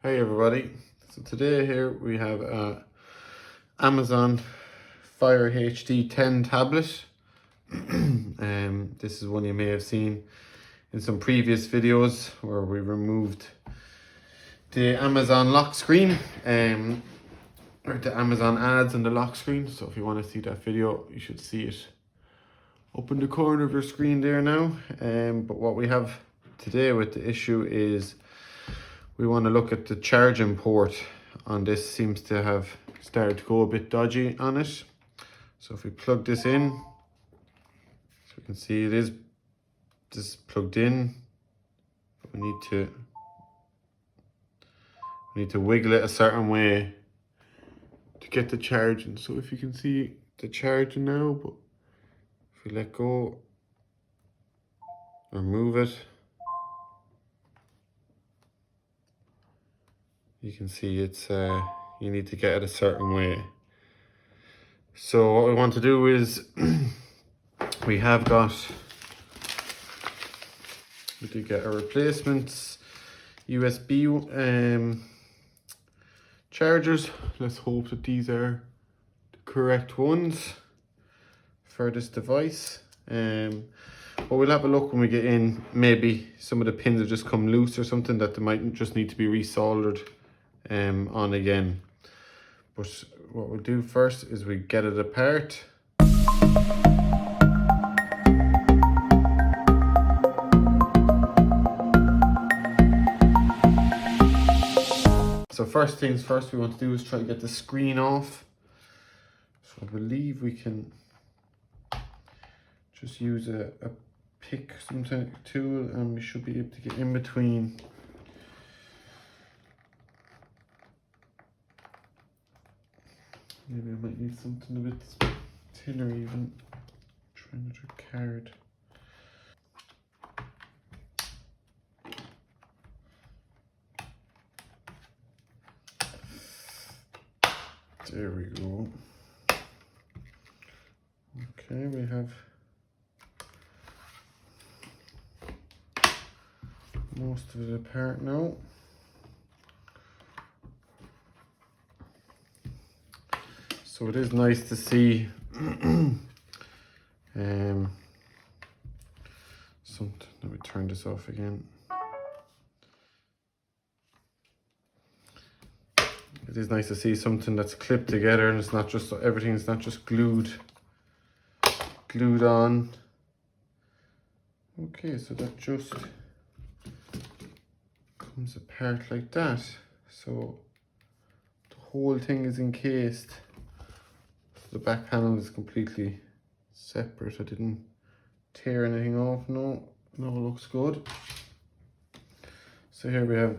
Hey everybody, so today here we have a Amazon Fire HD 10 tablet. This is one you may have seen in some previous videos where we removed the Amazon lock screen or the Amazon ads on the lock screen. So if you want to see that video, you should see it up in the corner of your screen there now. But what we have today with the issue is we want to look at the charging port on this. Seems to have started to go a bit dodgy on it. So if we plug this in, so we can see this is plugged in, but we need to wiggle it a certain way to get the charging. So if you can see the charging now, but if we let go or move it, you can see it's you need to get it a certain way. So what we want to do is we did get a replacement USB chargers. Let's hope that these are the correct ones for this device. But we'll have a look when we get in. Maybe some of the pins have just come loose or something that they might just need to be resoldered on again. But what we'll do first is we get it apart. So first things first, we want to do is try to get the screen off. So I believe we can just use a pick something tool, and we should be able to get in between. Maybe I might need something a bit thinner even. Try another card. There we go. Okay, we have most of it apart now. So it is nice to see something. Let me turn this off again. It is nice to see something that's clipped together and it's not just, everything's not just glued on. Okay, so that just comes apart like that. So the whole thing is encased. The back panel is completely separate. I didn't tear anything off. No, it looks good. So here we have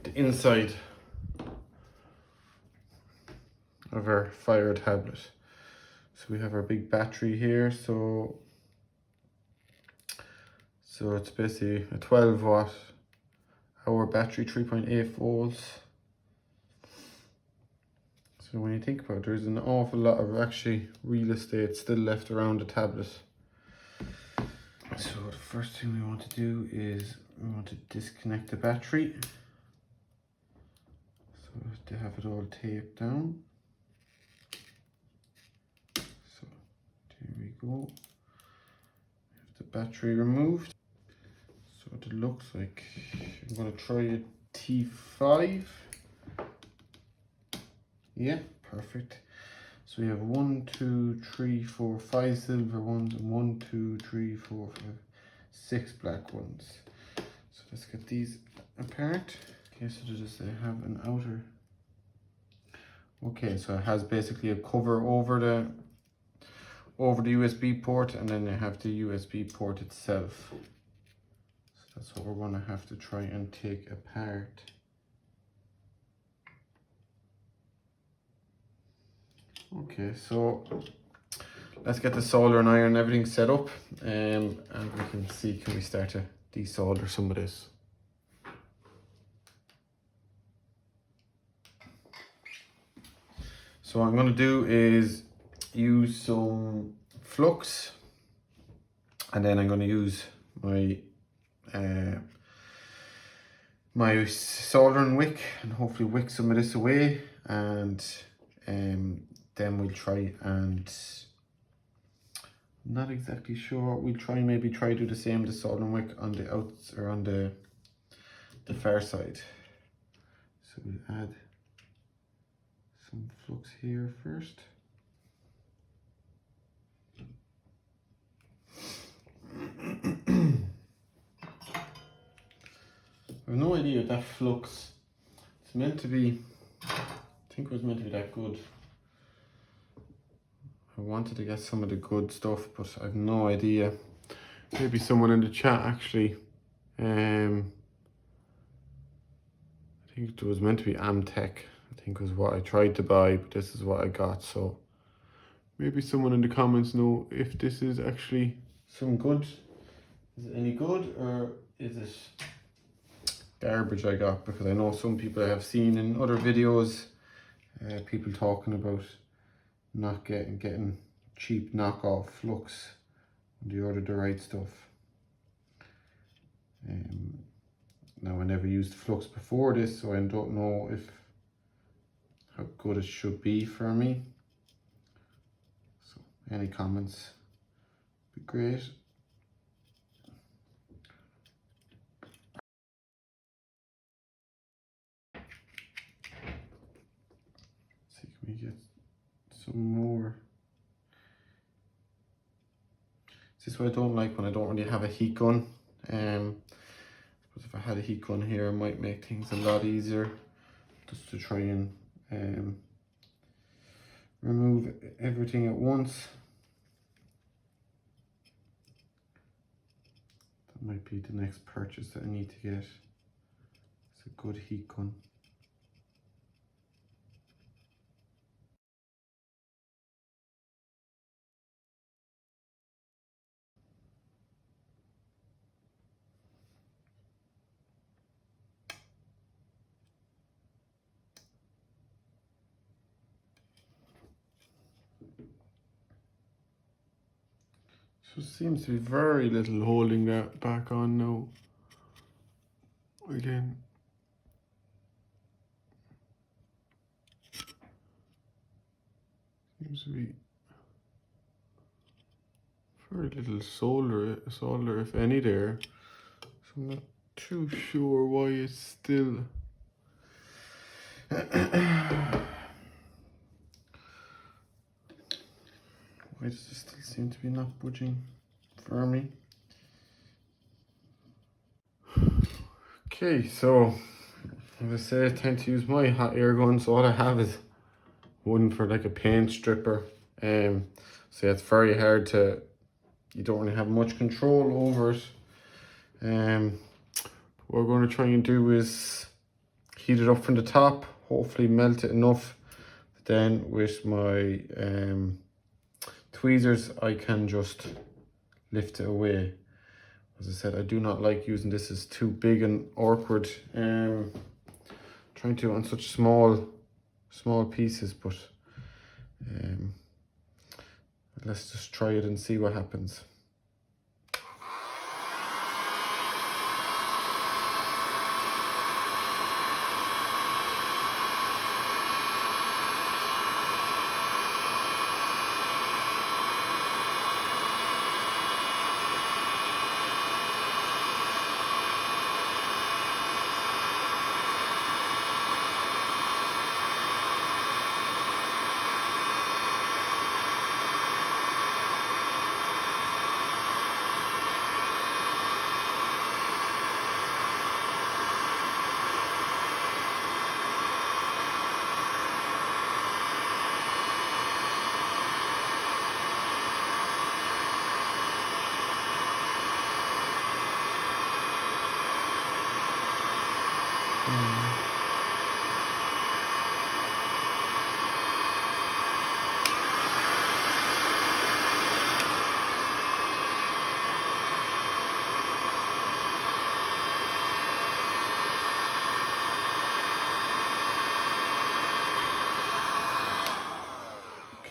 the inside of our Fire tablet. So we have our big battery here. So it's basically a 12 watt hour battery, 3.8 volts. So when you think about it, there's an awful lot of actually real estate still left around the tablet. So the first thing we want to do is we want to disconnect the battery. So to have it all taped down. So there we go. We have the battery removed. So what it looks like, I'm going to try a T5. Yeah, perfect. So we have 1, 2, 3, 4, 5 silver ones and 1, 2, 3, 4, 5, 6 black ones. So let's get these apart. Okay, so they have an outer. Okay, so it has basically a cover over the USB port, and then they have the USB port itself. So that's what we're going to have to try and take apart. Okay, so let's get the solder and iron and everything set up, and we can see, can we start to desolder some of this. So what I'm going to do is use some flux, and then I'm going to use my my soldering wick and hopefully wick some of this away, and then we'll try and, not exactly sure, we'll maybe try do the same, the soldering wick on the outs or on the far side. So we'll add some flux here first. I have no idea if that flux, it's meant to be, I think it was meant to be that good. I wanted to get some of the good stuff, but I have no idea. Maybe someone in the chat actually, I think it was meant to be Amtech, I think was what I tried to buy, but this is what I got. So maybe someone in the comments know if this is actually some good. Is it any good, or is it garbage I got? Because I know some people I have seen in other videos, people talking about not getting cheap knockoff flux when they order the right stuff. Now I never used flux before this, so I don't know how good it should be for me. So any comments would be great. See, can we get some more? This is what I don't like when I don't really have a heat gun. But if I had a heat gun here, it might make things a lot easier, just to try and remove everything at once. That might be the next purchase that I need to get. It's a good heat gun. So it seems to be very little holding that back on now. Again. Seems to be very little solder if any there. So I'm not too sure why it's still why does it still seem to be not budging for me? Okay, so as I say, I tend to use my hot air gun. So all I have is one for like a paint stripper. So it's very hard to, you don't really have much control over it. What we're going to try and do is heat it up from the top, hopefully melt it enough. Then with my tweezers, I can just lift it away. As I said, I do not like using this, as too big and awkward. Trying to on such small pieces, but let's just try it and see what happens.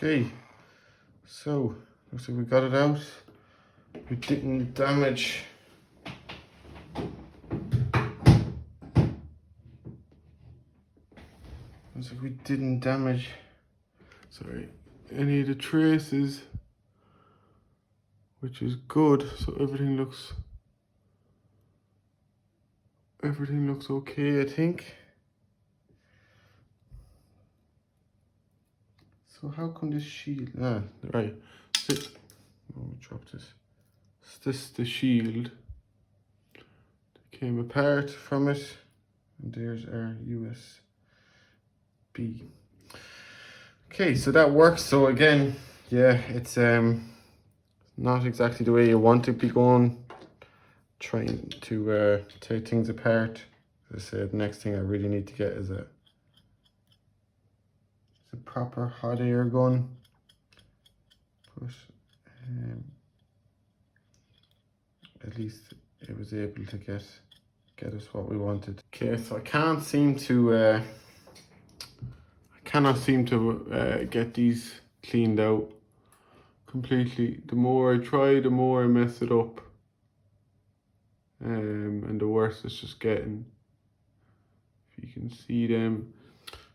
Okay, so looks like we got it out. We didn't damage Sounds like we didn't damage, sorry, any of the traces, which is good. So everything looks okay, I think. So how come this shield, right, oh, we dropped this. Is this the shield that came apart from it? And there's our USB. Okay, so that works. So again, yeah, it's not exactly the way you want to be going, trying to take things apart. As I said, next thing I really need to get is a proper hot air gun. But at least it was able to get us what we wanted. Okay, so I cannot seem to get these cleaned out completely. The more I try, the more I mess it up, and the worse it's just getting. If you can see them.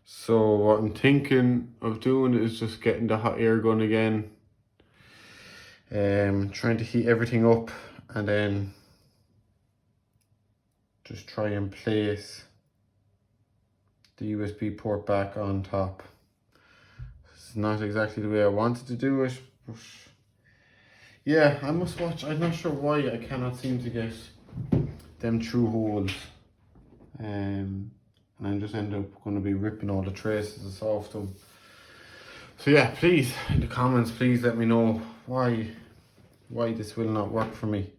So what I'm thinking of doing is just getting the hot air gun again, trying to heat everything up, and then just try and place the USB port back on top. It's not exactly the way I wanted to do it, but yeah, I must watch. I'm not sure why I cannot seem to get them through holes, and I just end up going to be ripping all the traces off them. So yeah, please, in the comments, please let me know why this will not work for me,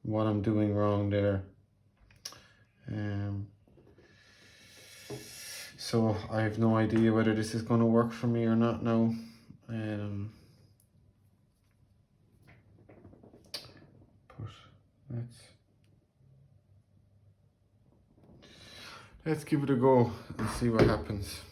what I'm doing wrong there. So I have no idea whether this is going to work for me or not now. But let's give it a go and see what happens.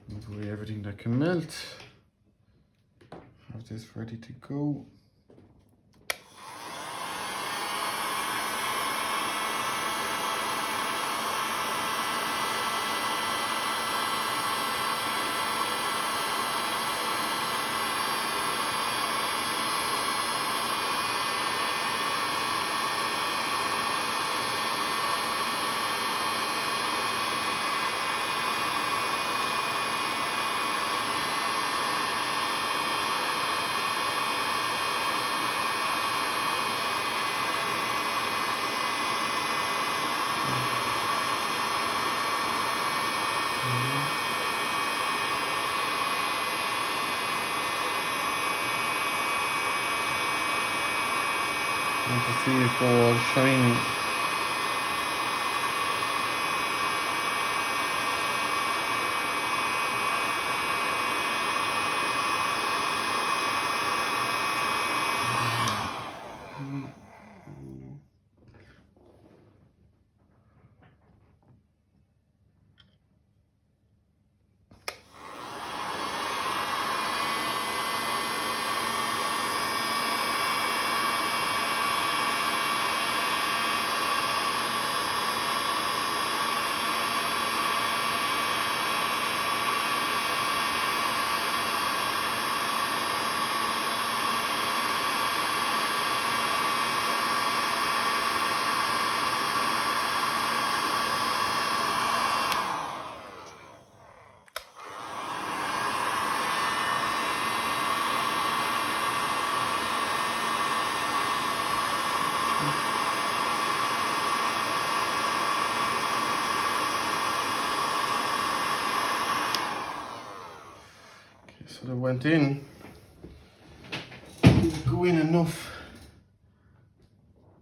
Move away everything that can melt. Have this ready to go. You can see it all shining. So they went in. Did it go in enough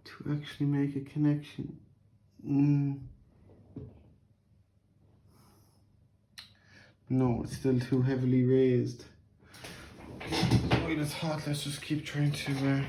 to actually make a connection? No, it's still too heavily raised. While it's hot, let's just keep trying to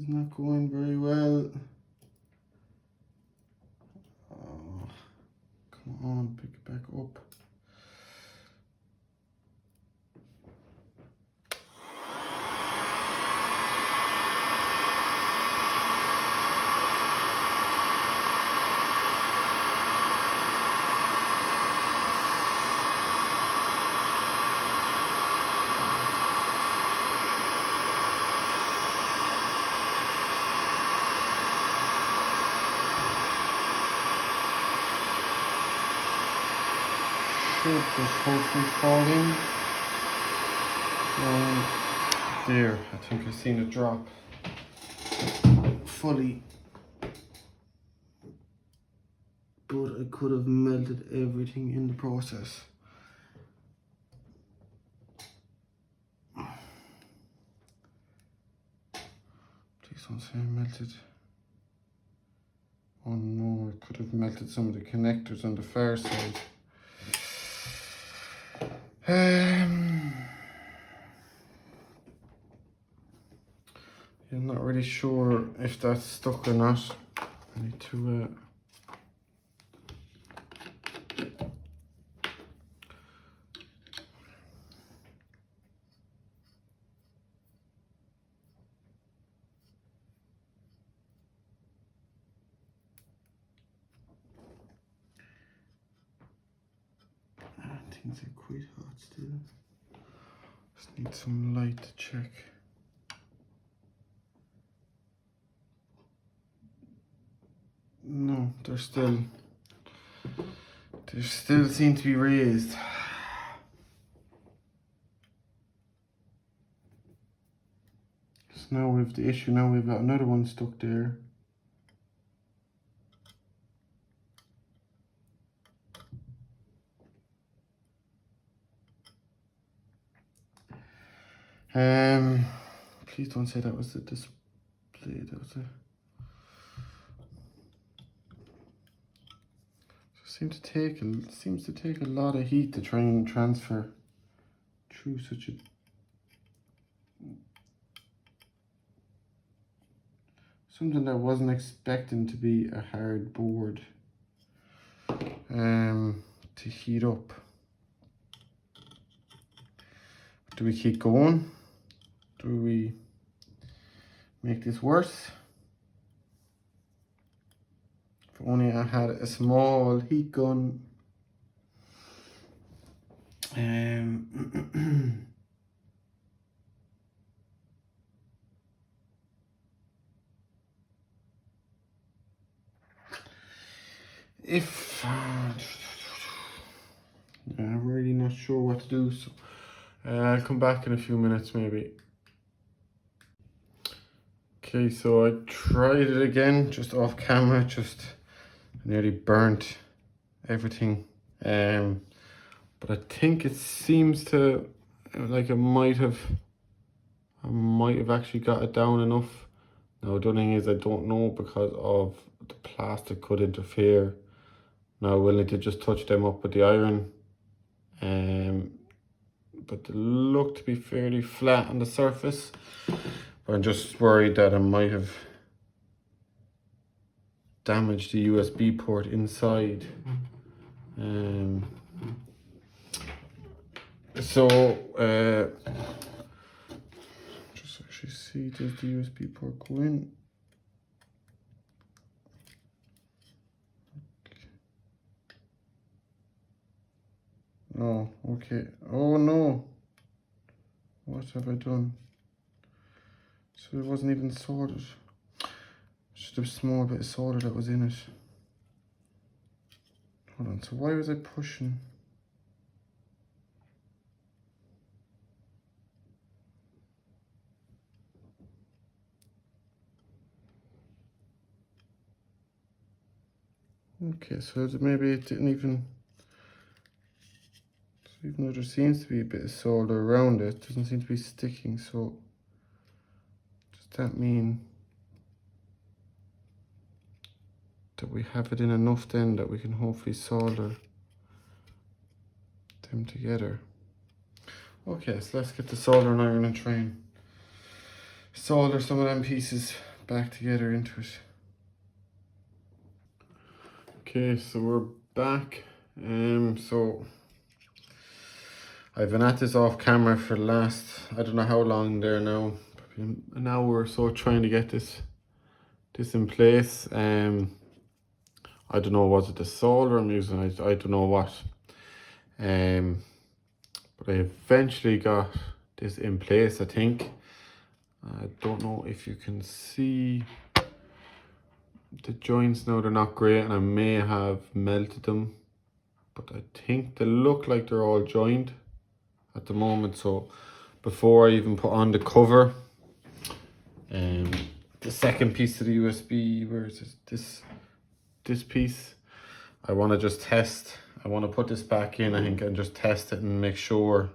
not going very well. Oh, come on, pick it back up. Should just hopefully fall in. There, I think I've seen it drop fully. But I could have melted everything in the process. Please don't say I melted. Oh no, I could have melted some of the connectors on the far side. I'm not really sure if that's stuck or not. I need to things are quite hot still. Just need some light to check. No, they still seem to be raised. So now we've the issue, now we've got another one stuck there. Please don't say that was the display. That was seems to take a lot of heat to try and transfer through such a something that wasn't expecting to be a hard board to heat up. Do we keep going? Do we make this worse? If only I had a small heat gun. I'm really not sure what to do, so I'll come back in a few minutes maybe. Okay, so I tried it again, just off camera, just nearly burnt everything. But I think it seems to, like I might have actually got it down enough. Now the only thing is I don't know because of the plastic could interfere. Now we'll need to just touch them up with the iron. But they look to be fairly flat on the surface. But I'm just worried that I might have damaged the USB port inside. Just actually see, does the USB port go in? No, okay. Oh no. What have I done? So it wasn't even soldered. Just a small bit of solder that was in it. Hold on, so why was I pushing? Okay, so maybe it didn't even, so even though there seems to be a bit of solder around it, doesn't seem to be sticking, so does that mean that we have it in enough then that we can hopefully solder them together? Okay, so let's get the soldering iron and try and solder some of them pieces back together into it. Okay, so we're back. So I've been at this off camera for the last, I don't know how long there now, probably an hour or so, trying to get this in place. I don't know, was it the solder I'm using? I don't know what. But I eventually got this in place, I think. I don't know if you can see the joints now, they're not great, and I may have melted them, but I think they look like they're all joined at the moment. So before I even put on the cover, the second piece of the USB, where is this piece, I want to just test. I want to put this back in, I think, and just test it and make sure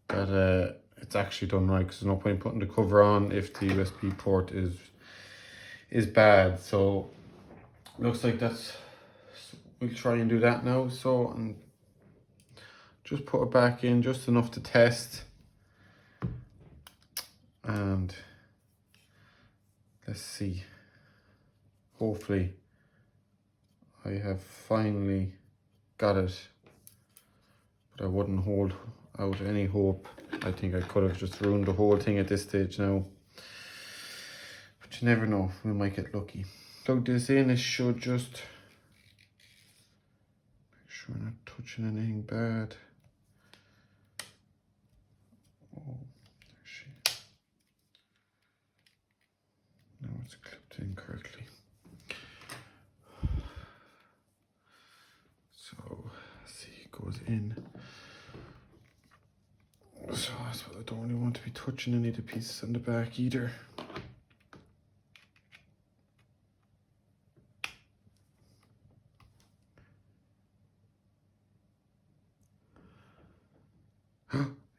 that it's actually done right, because there's no point putting the cover on if the USB port is bad. So looks like we'll try and do that now. So and just put it back in just enough to test, and let's see, hopefully I have finally got it, but I wouldn't hold out any hope. I think I could have just ruined the whole thing at this stage now, but you never know, we might get lucky. Plug this in, it should just make sure I'm not touching anything bad. Oh, now it's clipped in correctly. So see, it goes in. So I suppose I don't really want to be touching any of the pieces on the back either.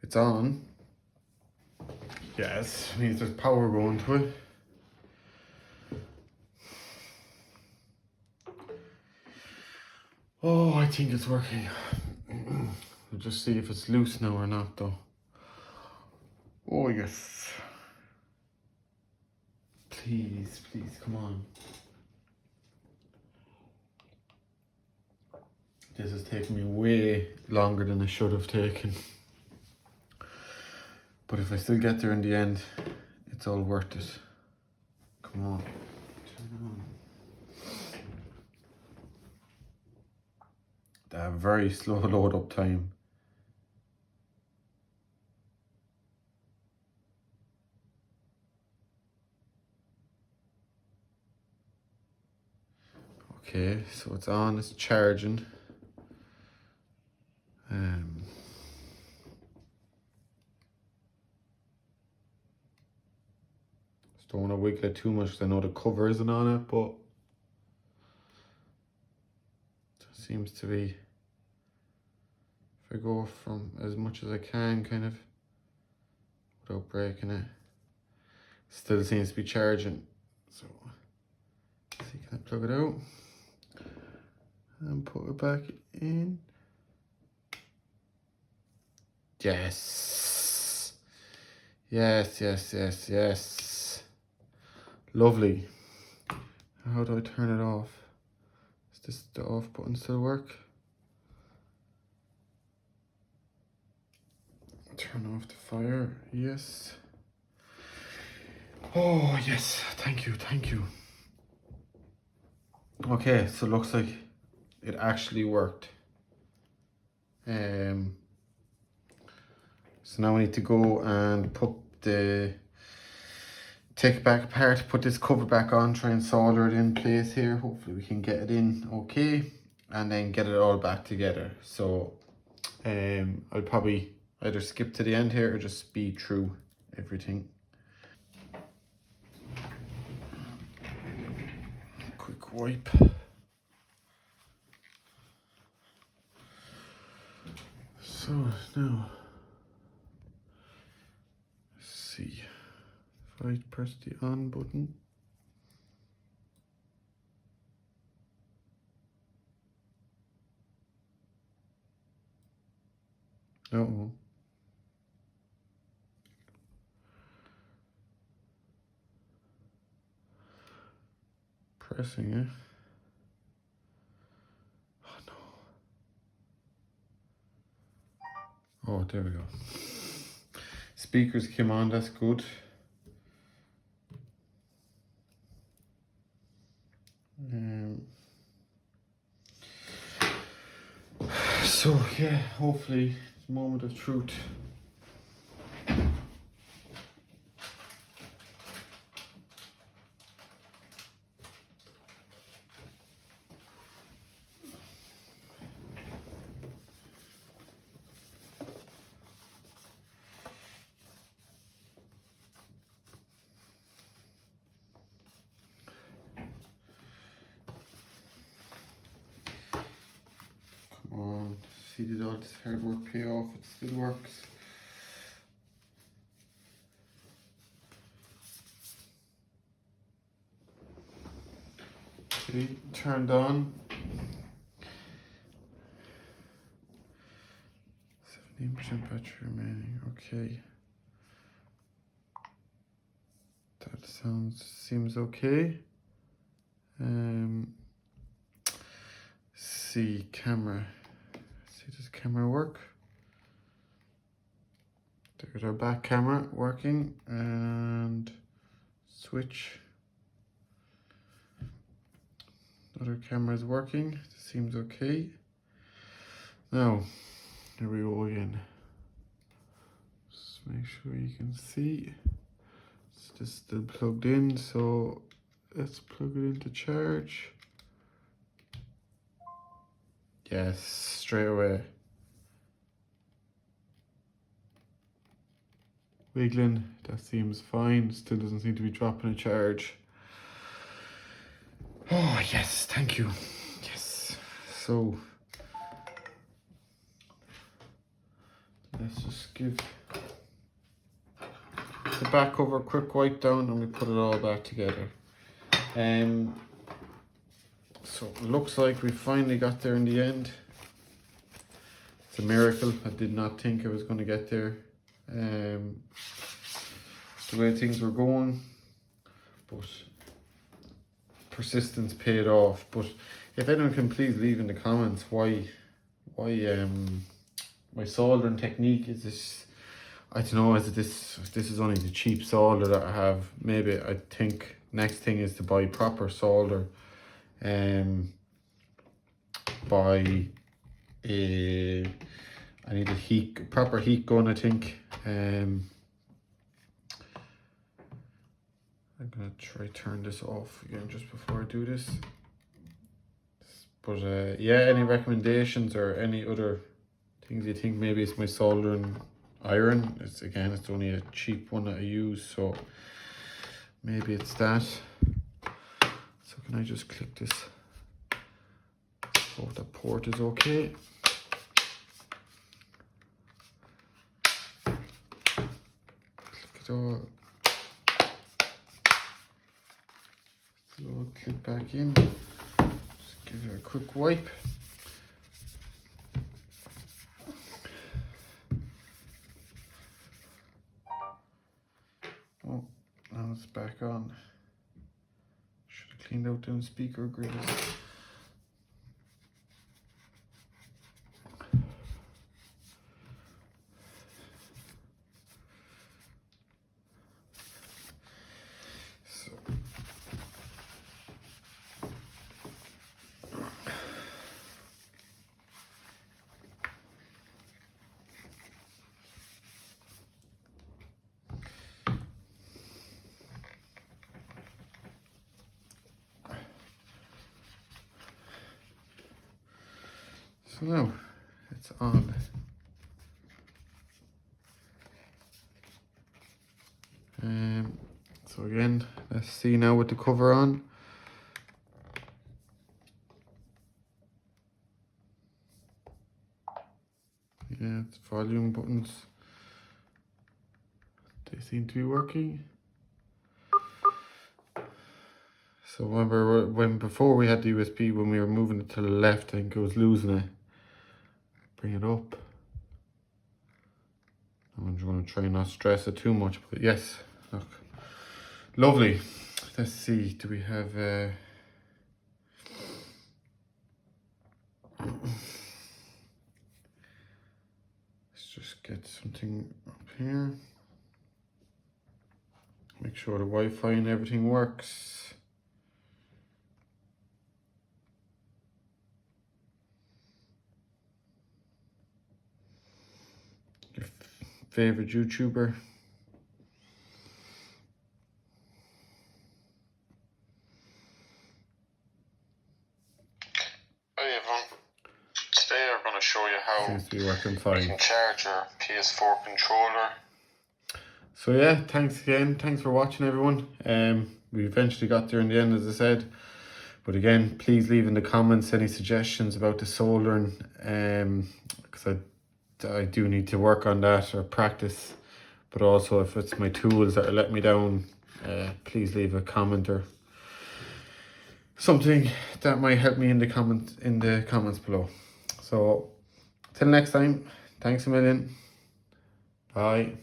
It's on. Yes, means there's power going to it. Oh, I think it's working. We'll just see if it's loose now or not though. Oh yes. Please, please, come on. This has taken me way longer than it should have taken. But if I still get there in the end, it's all worth it. Come on. Turn it on. They have very slow load up time. Okay, so it's on, it's charging. Just don't want to wiggle it too much because I know the cover isn't on it, but it seems to be, if I go from as much as I can, kind of, without breaking it, still seems to be charging. So, see, can I plug it out and put it back in? Yes. Yes, yes, yes, yes. Lovely. How do I turn it off? Is this the off button still work? Turn off the fire, yes. Oh, yes, thank you, thank you. Okay, so it looks like it actually worked. So now I need to go and take it back apart, put this cover back on, try and solder it in place here. Hopefully we can get it in okay, and then get it all back together. So I'll probably either skip to the end here or just speed through everything. Quick wipe. So now, let's see, if I press the on button. Uh-oh. pressing, yeah? Oh no. Oh, there we go. Speakers came on, that's good. So yeah, hopefully it's a moment of truth. Come on, see, did all this hard work pay off? It still works. Okay, turned on. 17% battery remaining. Okay. That seems okay. See camera. See, does camera work? There's our back camera working, and switch. Other camera is working. Seems okay. Now, here we go again. Just make sure you can see. It's just still plugged in, so let's plug it into charge. Yes, straight away. Wiggling, that seems fine. Still doesn't seem to be dropping a charge. Oh yes, thank you. Yes. So let's just give the back cover a quick wipe down and we put it all back together. So it looks like we finally got there in the end. It's a miracle. I did not think I was going to get there. The way things were going, but persistence paid off. But if anyone can please leave in the comments why my soldering technique is this. I don't know, is this is only the cheap solder that I have. Maybe I think next thing is to buy proper solder. I need a proper heat gun, I think. I'm gonna try turn this off again just before I do this. But yeah, any recommendations or any other things you think? Maybe it's my soldering iron. It's only a cheap one that I use, so maybe it's that. So can I just click this? Hope the port is okay. Click it all. So click back in. Just give it a quick wipe. Oh, now it's back on. Should have cleaned out them speaker grills. So now it's on. So again, let's see now with the cover on. Yeah, it's volume buttons. They seem to be working. So remember before we had the USB, when we were moving it to the left, I think it was losing it. Bring it up. I'm just going to try not stress it too much, but yes, look, lovely. Let's see, do we have get something up here. Make sure the Wi-Fi and everything works. Your favorite YouTuber. Hi everyone. Today I'm going to show you how seems to be working fine. You can charge your PS4 controller. So yeah, thanks again. Thanks for watching, everyone. We eventually got there in the end, as I said. But again, please leave in the comments any suggestions about the soldering, because I do need to work on that or practice. But also, if it's my tools that are letting me down, please leave a comment or something that might help me in the comments below. So till next time, thanks a million. Bye.